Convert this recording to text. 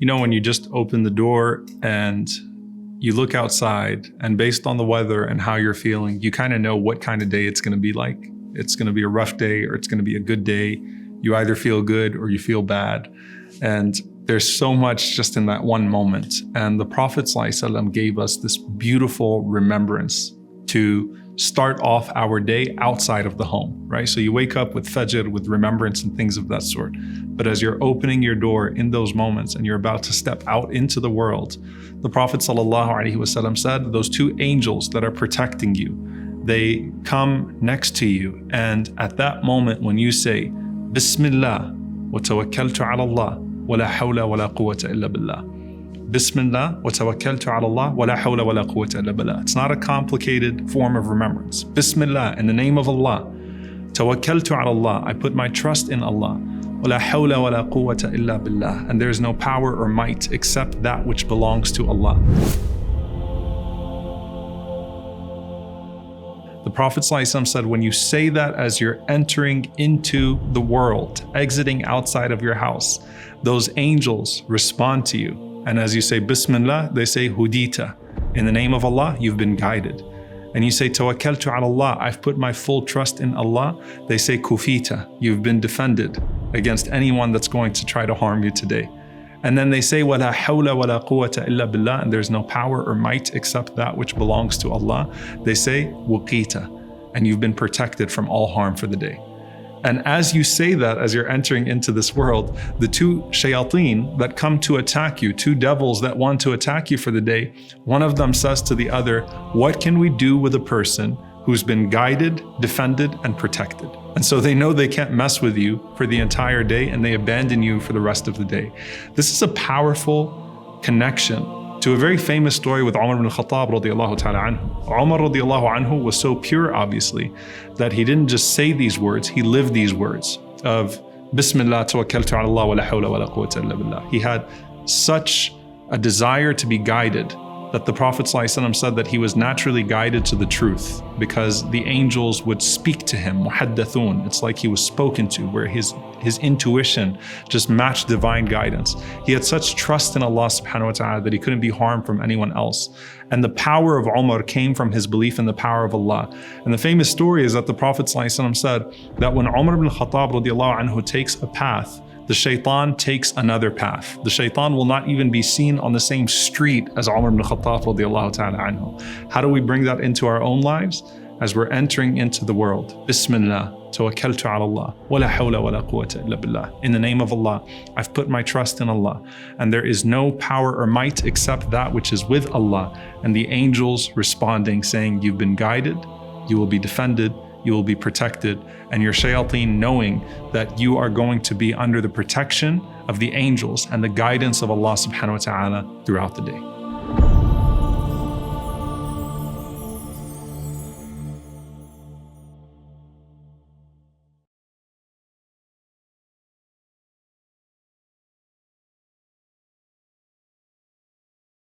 You know, when you just open the door and you look outside, and based on the weather and how you're feeling, you kind of know what kind of day it's going to be like. It's going to be a rough day or it's going to be a good day. You either feel good or you feel bad. And there's so much just in that one moment. And the Prophet ﷺ gave us this beautiful remembrance to start off our day outside of the home, right? So you wake up with fajr, with remembrance and things of that sort. But as you're opening your door in those moments and you're about to step out into the world, the Prophet ﷺ said, those two angels that are protecting you, they come next to you. And at that moment, when you say, Bismillah, wa tawakkaltu ala Allah, wa la hawla wa la quwwata illa billah. Bismillah, wa tawakkaltu ala Allah, wa la hawla wa la quwwata illa billah. It's not a complicated form of remembrance. Bismillah, in the name of Allah. Tawakkaltu ala Allah, I put my trust in Allah. Wa la hawla wa la quwwata illa billah. And there is no power or might except that which belongs to Allah. The Prophet ﷺ said, when you say that as you're entering into the world, exiting outside of your house, those angels respond to you. And as you say Bismillah, they say Hudita. In the name of Allah, you've been guided. And you say Tawakkaltu ala Allah, I've put my full trust in Allah. They say Kufita, you've been defended against anyone that's going to try to harm you today. And then they say, wa la hawla wa la quwwata illa billah, and there's no power or might except that which belongs to Allah. They say, wuqita, and you've been protected from all harm for the day. And as you say that, as you're entering into this world, the two shayateen that come to attack you, two devils that want to attack you for the day, one of them says to the other, what can we do with a person who's been guided, defended, and protected? And so they know they can't mess with you for the entire day, and they abandon you for the rest of the day. This is a powerful connection to a very famous story with Umar ibn al-Khattab radiallahu ta'ala anhu. Umar radiallahu anhu was so pure, obviously, that he didn't just say these words, he lived these words of Bismillah, tawakkaltu ala Allah, wa la hawla wa la quwwata illa billah. He had such a desire to be guided that the Prophet ﷺ said that he was naturally guided to the truth because the angels would speak to him, muhaddathun. It's like he was spoken to, where his intuition just matched divine guidance. He had such trust in Allah subhanahu wa ta'ala that he couldn't be harmed from anyone else. And the power of Umar came from his belief in the power of Allah. And the famous story is that the Prophet ﷺ said that when Umar ibn al-Khattab radiallahu anhu takes a path, the shaitan takes another path. The shaitan will not even be seen on the same street as Umar ibn Khattab radiallahu ta'ala anhu. How do we bring that into our own lives? As we're entering into the world. Bismillah, tawakkaltu ala Allah, wa la hawla wa la quwwata illa billah. In the name of Allah, I've put my trust in Allah. And there is no power or might except that which is with Allah. And the angels responding, saying, you've been guided, you will be defended, you will be protected, and your shayateen knowing that you are going to be under the protection of the angels and the guidance of Allah subhanahu wa ta'ala throughout the day.